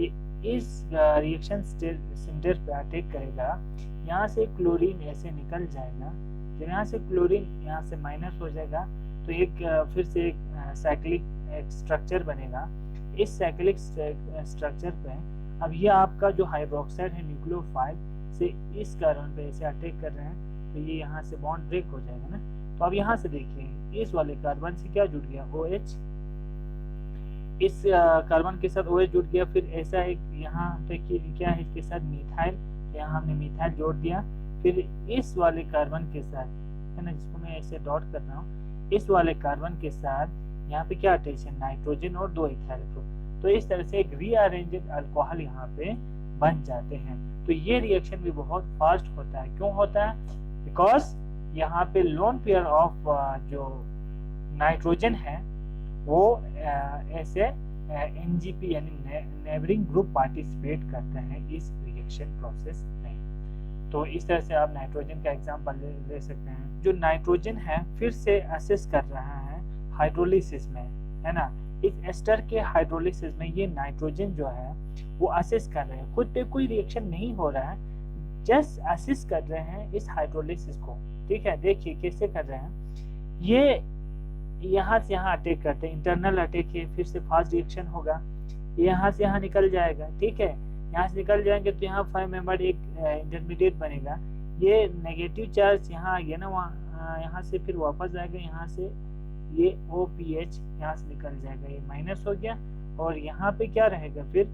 Speaker 1: ये इस रिएक्शन सेंटर पे अटैक करेगा, यहाँ से क्लोरीन ऐसे निकल जाएगा, जब यहाँ से क्लोरीन यहाँ से माइनस हो जाएगा तो एक फिर से एक साइक्लिक स्ट्रक्चर बनेगा। इस साइक्लिक स्ट्रक्चर पे अब ये आपका जो हाइड्रोक्साइड है न्यूक्लियोफाइल से इस कार्बन पे ऐसे अटैक कर रहे हैं, तो ये यहाँ से बॉन्ड ब्रेक हो जाएगा ना। तो अब यहाँ से देखिए इस वाले कार्बन से क्या जुड़ गया, OH, इस कार्बन के साथ OH जुड़ गया, फिर ऐसा एक यहाँ पे क्या है इसके साथ मिथाइल, यहाँ हमने मिथाइल जोड़ दिया, फिर इस वाले कार्बन के साथ है ना, जिसको मैं ऐसे डॉट कर रहा हूँ, इस वाले कार्बन के साथ यहाँ पे क्या अटैच है, नाइट्रोजन और 2 इथाइल ग्रुप। तो इस तरह से एक रीअरेंज्ड अल्कोहल यहाँ पे बन जाते हैं। तो ये रिएक्शन भी बहुत फास्ट होता है। क्यों होता है? बिकॉज यहाँ पे लोन पेयर ऑफ जो नाइट्रोजन है वो ऐसे एनजीपी यानी नेबरिंग ग्रुप पार्टिसिपेट करते हैं इस रिएक्शन प्रोसेस में। तो इस तरह से आप नाइट्रोजन का एग्जांपल ले सकते हैं। जो नाइट्रोजन है फिर से असेस कर रहा है हाइड्रोलिसिस में, है ना। इस एस्टर के हाइड्रोलिसिस में ये नाइट्रोजन जो है वो असेस कर रहे हैं, खुद पे कोई रिएक्शन नहीं हो रहा है, जस्ट असेस कर रहे हैं इस हाइड्रोलिसिस को, ठीक है। देखिए कैसे कर रहे हैं, ये यहाँ से यहाँ अटैक करते हैं, इंटरनल अटैक है, फिर से फास्ट रिएक्शन होगा, यहाँ से यहाँ निकल जाएगा, ठीक है। यहाँ से निकल जाएंगे तो यहाँ 5 मेंबर एक इंटरमीडिएट बनेगा, ये नेगेटिव चार्ज यहाँ आ गया ना, वहाँ यहाँ से फिर वापस आएगा, यहाँ से ये OPH यहाँ से निकल जाएगा, ये माइनस हो गया, और यहाँ पे क्या रहेगा फिर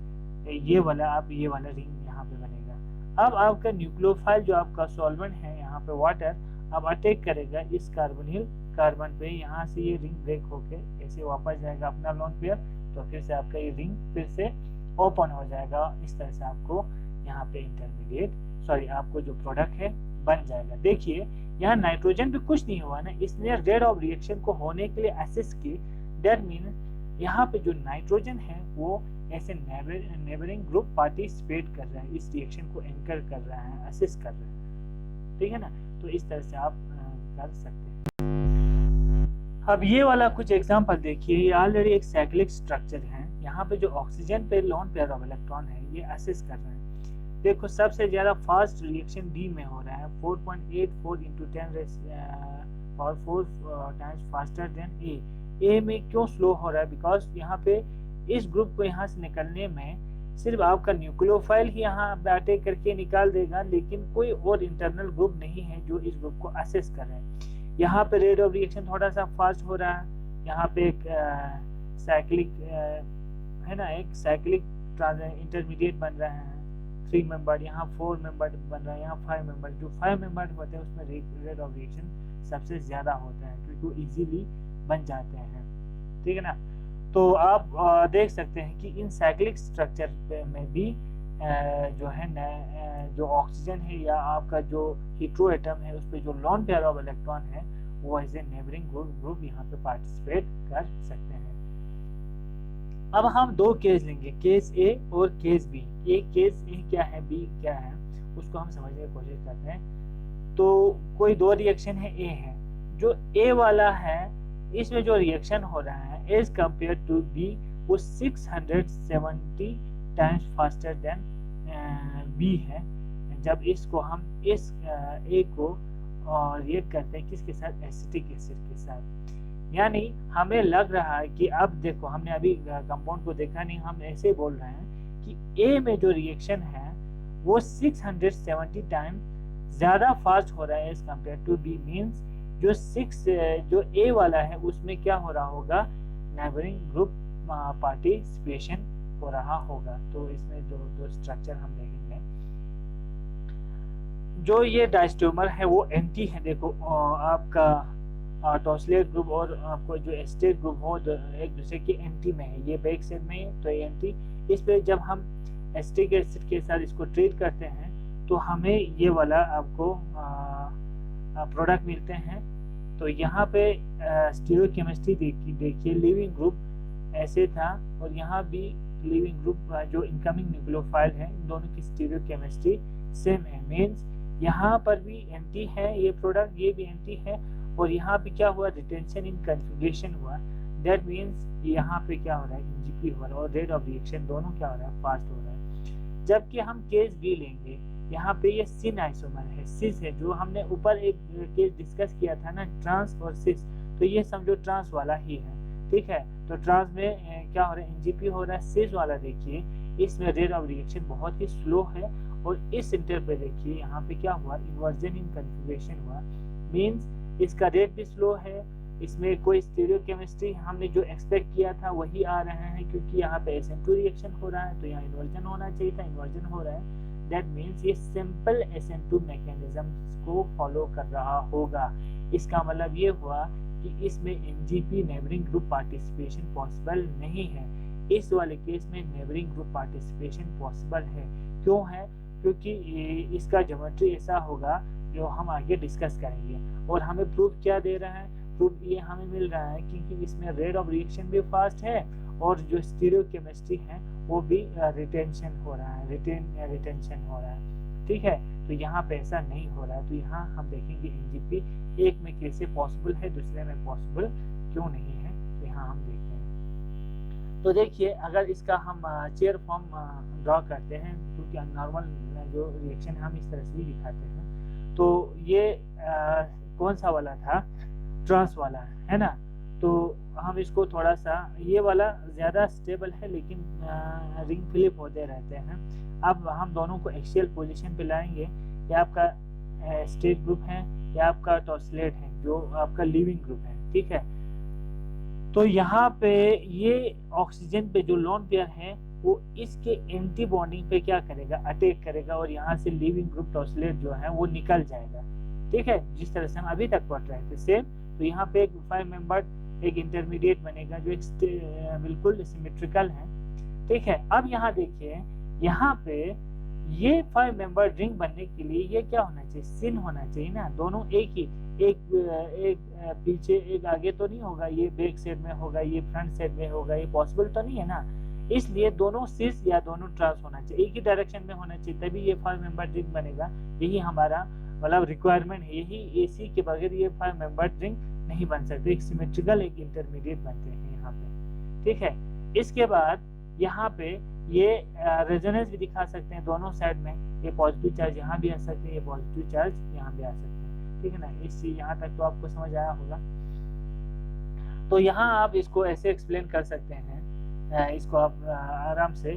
Speaker 1: ये वाला, आप ये वाला रिंग यहाँ पे बनेगा। अब आपका न्यूक्लियोफाइल जो आपका सॉल्वेंट है यहाँ पे वाटर, अब अटैक करेगा इस कार्बोनिल कार्बन पे, यहाँ से ये रिंग ब्रेक होके ऐसे वापस जाएगा अपना लोन पेयर, तो फिर से आपका ये रिंग फिर से ओपन हो जाएगा। इस तरह से आपको यहाँ पे इंटरमीडिएट आपको जो प्रोडक्ट है बन जाएगा। देखिए यहाँ नाइट्रोजन पे कुछ नहीं हुआ ना, इसलिए रेट ऑफ रिएक्शन को होने के लिए असेस की, दैट मीन यहाँ पे जो नाइट्रोजन है वो ऐसे नेबरिंग ग्रुप पार्टिसिपेट कर रहा है, इस रिएक्शन को एंकर कर रहा है, असेस कर रहा है, ठीक है ना। तो इस तरह से आप कर सकते हैं। अब ये वाला कुछ एग्जांपल देखिए, ये ऑलरेडी एक साइक्लिक स्ट्रक्चर है, यहाँ पे जो ऑक्सीजन पे लोन पेयर ऑफ इलेक्ट्रॉन है ये असेस कर रहे हैं। देखो सबसे ज्यादा फास्ट रिएक्शन डी में हो रहा है, 4.84 × 10⁴ टाइम्स फास्टर देन ए में क्यों स्लो हो रहा है? बिकॉज यहाँ पे इस ग्रुप को यहाँ से निकलने में सिर्फ आपका न्यूक्लियोफाइल ही यहाँ अटैक करके निकाल देगा, लेकिन कोई और इंटरनल ग्रुप नहीं है जो इस ग्रुप को असेस कर रहे हैं। यहाँ पे रेट ऑफ रिएक्शन थोड़ा सा फास्ट हो रहा है, यहाँ पे एक साइक्लिक है ना, एक साइक्लिक इंटरमीडिएट बन रहा है, 3 मेंबर, यहाँ 4 मेंबर बन रहा है, यहाँ 5 मेंबर। जो 5 मेंबर होते हैं उसमें रेट ऑफ रिएक्शन सबसे ज्यादा होता है, क्योंकि वो इजीली बन जाते हैं, ठीक है ना। तो आप देख सकते हैं कि इन साइक्लिक स्ट्रक्चर में भी जो है जो ऑक्सीजन है या आपका जो हीट्रो एटम है उस पर जो लोन पेयर ऑफ इलेक्ट्रॉन है वो एज ए नेबरिंग ग्रुप यहाँ पे पार्टिसिपेट कर सकते हैं। अब हम 2 केस लेंगे, केस ए और केस बी। ये केस ए क्या है, बी क्या है, उसको हम समझने की कोशिश करते हैं। तो कोई 2 रिएक्शन है, ए है, जो ए वाला है इसमें जो रिएक्शन हो रहा है एज कंपेयर टू बी वो 670 टाइम्स फास्टर देन बी है। जब इसको हम इस ए को रिएक्ट करते हैं किसके साथ, एसिटिक एसिड के साथ, यानी हमें लग रहा है कि अब देखो हमने अभी कंपाउंड को देखा नहीं, हम ऐसे बोल रहे हैं कि ए में जो रिएक्शन है वो 670 टाइम ज्यादा फास्ट हो रहा है as compare to B, means जो ए वाला है उसमें क्या हो रहा होगा, नेबरिंग ग्रुप पार्टिसिपेशन हो रहा होगा। तो इसमें दो स्ट्रक्चर हम देखेंगे। जो ये डायस्टेरोमर है वो एंटी है। देखो आपका टॉसलेट ग्रुप और आपको जो एस्टेट ग्रुप हो एक दूसरे के एंटी में है, ये बैक साइड में है तो ये एंटी। इस पे जब हम एस्टिक एसिड के साथ इसको ट्रीट करते हैं तो हमें ये वाला आपको प्रोडक्ट मिलते हैं। तो यहाँ पे स्टीरियोकेमिस्ट्री देखिए लिविंग ग्रुप ऐसे था और यहाँ भी लिविंग ग्रुप जो इनकमिंग न्यूक्लियोफाइल है दोनों की स्टीरियोकेमिस्ट्री सेम है। मीन्स यहाँ पर भी एंटी है ये प्रोडक्ट, ये भी एंटी है और यहाँ पे क्या हुआ रिटेंशन इन कन्फिगरेशन हुआ। दैट मीन्स यहाँ पे क्या हो रहा है एनजीपी हो रहा है और रेट ऑफ रिएक्शन दोनों क्या हो रहा है फास्ट हो रहा है। जबकि हम केस बी लेंगे, यहाँ पे ये सिन आइसोमर है, सिस है, जो हमने ऊपर एक केस डिस्कस किया था ना ट्रांस और सिस, तो ये समझो ट्रांस वाला ही है। ठीक है, तो ट्रांस में क्या हो रहा है एनजीपी हो रहा है। सिस वाला देखिए इसमें रेट ऑफ रिएक्शन बहुत ही स्लो है और इस सेंटर पे देखिए यहाँ पे क्या हुआ इन्वर्जन इन कन्फिगरेशन हुआ। मीन्स इसका रेट भी स्लो है, इसमें कोई स्टीरियोकेमिस्ट्री हमने जो एक्सपेक्ट किया था वही आ रहा है, क्योंकि यहाँ पे SN2 रिएक्शन हो रहा है तो यहाँ इन्वर्जन होना चाहिए था, इन्वर्जन हो रहा है। दैट मीन्स ये सिंपल SN2 मैकेनिज्म को फॉलो कर रहा होगा। इसका मतलब ये हुआ कि इसमें NGP neighbouring group participation possible नहीं है। इस वाले केस में नेबरिंग ग्रुप पार्टिसिपेशन पॉसिबल है। क्यों है? क्योंकि इसका ज्योमेट्री ऐसा होगा जो हम आगे डिस्कस करेंगे। और हमें प्रूफ क्या दे रहा है? प्रूफ ये हमें मिल रहा है क्योंकि इसमें रेट ऑफ रिएक्शन भी फास्ट है और जो स्टीरियोकेमिस्ट्री है वो भी रिटेंशन हो रहा है, रिटेंशन हो रहा है। ठीक है, तो यहाँ पे ऐसा नहीं हो रहा है। तो यहाँ हम देखेंगे एनजीपी एक में कैसे पॉसिबल है, दूसरे में पॉसिबल क्यों नहीं है, तो यहाँ हम देखते हैं। तो देखिए अगर इसका हम चेयर फॉर्म ड्रॉ करते हैं, क्योंकि नॉर्मल जो रिएक्शन हम इस तरह से ही दिखाते हैं, तो ये कौन सा वाला था? ट्रांस वाला है ना। तो हम इसको थोड़ा सा, ये वाला ज़्यादा स्टेबल है लेकिन रिंग फ्लिप होते रहते हैं। अब हम दोनों को एक्सियल पोजीशन पे लाएंगे। ये आपका स्टेट ग्रुप है, या आपका टॉसलेट है जो आपका लिविंग ग्रुप है। ठीक है, तो यहाँ पे ये ऑक्सीजन पे जो लोन पेयर है वो इसके एंटी बॉन्डिंग पे क्या करेगा? अटैक करेगा और यहाँ से लिविंग ग्रुप टॉसलेट जो है वो निकल जाएगा। ठीक है, जिस तरह से हम अभी तक पढ़ रहे थे सेम। तो यहाँ पे एक 5 मेंबर एक इंटरमीडिएट बनेगा जो एक बिल्कुल सिमेट्रिकल है। ठीक है, अब यहाँ देखिए यहाँ पे ये 5 मेंबर रिंग बनने के लिए ये क्या होना चाहिए? सिन होना चाहिए ना। दोनों एक ही, एक पीछे एक आगे तो नहीं होगा, ये बैक साइड में होगा, ये फ्रंट साइड में होगा, ये पॉसिबल तो नहीं है ना। इसलिए दोनों सिस या दोनों ट्रांस होना चाहिए, एक ही डायरेक्शन में होना चाहिए, तभी ये 5 मेंबर रिंग बनेगा। यही हमारा मतलब रिक्वायरमेंट है, यही एसी के बगैर ये 5 मेंबर रिंग नहीं बन सकते। एक सिमेट्रिकल एक इंटरमीडिएट बनते हैं यहाँ पे। ठीक है, इसके बाद यहाँ पे ये रेजोनेंस भी दिखा सकते हैं दोनों साइड में। ये पॉजिटिव चार्ज यहाँ भी आ सकते हैं, ये पॉजिटिव चार्ज यहाँ भी आ सकते हैं। ठीक है ना, इस यहाँ तक तो आपको समझ आया होगा। तो यहाँ आप इसको ऐसे एक्सप्लेन कर सकते हैं, इसको आप आराम से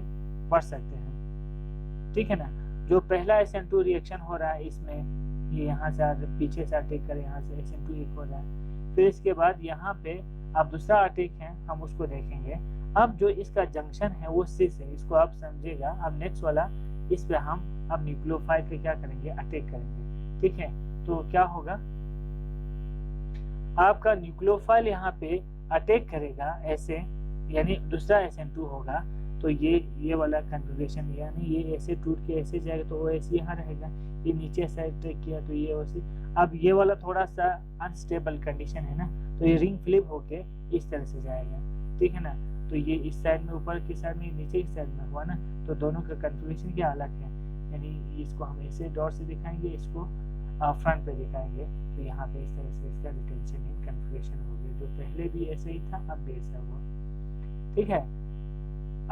Speaker 1: पढ़ सकते हैं। ठीक है ना, जो पहला SN2 रिएक्शन हो रहा है इसमें ये यहाँ से पीछे से अटैक कर यहाँ से SN2 एक हो रहा है। फिर इसके बाद यहाँ पे अब दूसरा अटैक है, हम उसको देखेंगे। अब जो इसका जंक्शन है वो सिस है, इसको आप समझेगा। अब नेक्स्ट वाला इस पे हम अब न्यूक्लियोफाइल पे क्या करेंगे? अटैक करेंगे। ठीक है, तो क्या होगा? आपका न्यूक्लियोफाइल यहाँ पे अटैक करेगा ऐसे, यानी दूसरा SN2 होगा। तो ये वाला कन्फिगरेशन, यानी ये ऐसे टूट के ऐसे जाएगा तो वो ऐसे यहाँ रहेगा। ये नीचे से अटैक किया तो ये वैसे। अब ये वाला थोड़ा सा अनस्टेबल कंडीशन है ना, तो ये रिंग फ्लिप होके इस तरह से जाएगा। ठीक है ना, तो ये इस साइड में ऊपर की साइड में, नीचे की साइड में हुआ ना, तो दोनों का कन्फिगरेशन क्या अलग है। यानी इसको हम ऐसे डॉट से दिखाएंगे, इसको फ्रंट पे दिखाएंगे, तो यहाँ पे इस तरह से इसका रिटेंशन इन कन्फिगरेशन हो गया। जो पहले भी ऐसे ही था अब भी ऐसा हुआ। ठीक है,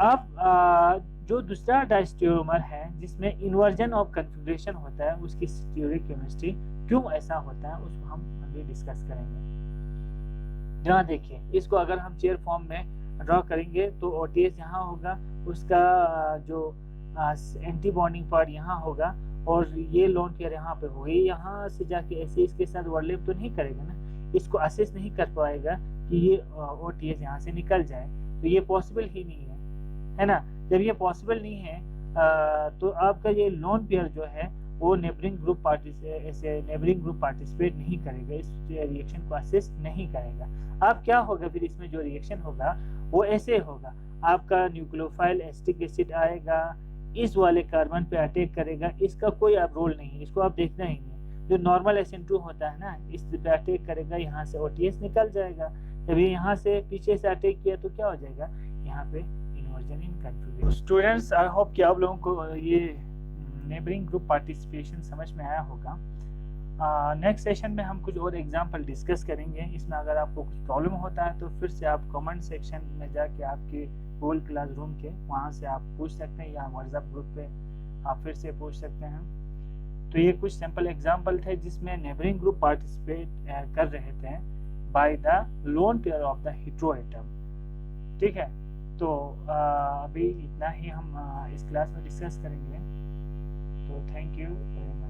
Speaker 1: अब जो दूसरा डायस्टेरोमर है जिसमें इन्वर्जन ऑफ कन्फिगरेशन होता है, उसकी स्टीरियोकेमिस्ट्री क्यों ऐसा होता है उसको हम अभी डिस्कस करेंगे। जहाँ देखिए इसको अगर हम चेयर फॉर्म में ड्रॉ करेंगे तो OTS यहाँ होगा, उसका जो एंटी बॉन्डिंग पार्ट यहाँ होगा और ये लोन पेयर यहाँ पे होगा। यहाँ से जाके ऐसे इसके साथ ओवरलैप तो नहीं करेगा ना, इसको असेस नहीं कर पाएगा कि ये OTS यहाँ से निकल जाए, तो ये पॉसिबल ही नहीं है ना। जब ये पॉसिबल नहीं है तो आपका ये लोन पेयर जो है वो नेबरिंग ग्रुप पार्टी से ऐसे नेबरिंग ग्रुप पार्टिसिपेट नहीं करेगा, इस रिएक्शन को असिस्ट नहीं करेगा। अब क्या होगा फिर इसमें जो रिएक्शन होगा वो ऐसे होगा, आपका न्यूक्लियोफाइल एसिटिक एसिड आएगा, इस वाले कार्बन पे अटैक करेगा, इसका कोई अब रोल नहीं है, इसको आप देखना ही नहीं। जो नॉर्मल SN2 होता है ना, इस पे अटैक करेगा, यहाँ से OTS निकल जाएगा। जब ये यहाँ से पीछे से अटैक किया तो क्या हो जाएगा, यहाँ पे inversion in configuration. Students, I hope कि आप लोगों को ये नेबरिंग ग्रुप पार्टिसिपेशन समझ में आया होगा। नेक्स्ट सेशन में हम कुछ और एग्जाम्पल डिस्कस करेंगे। इसमें अगर आपको कुछ प्रॉब्लम होता है तो फिर से आप कमेंट सेक्शन में जाके आपके गूगल क्लासरूम के वहाँ से आप पूछ सकते हैं, या व्हाट्सएप ग्रुप पे आप फिर से पूछ सकते हैं। तो ये कुछ सिंपल एग्जाम्पल थे जिसमें नेबरिंग ग्रुप पार्टिसिपेट कर रहे थे by the lone pair of the hetero atom. ठीक है, तो अभी इतना ही हम इस क्लास में डिस्कस करेंगे। तो थैंक यू वेरी मच।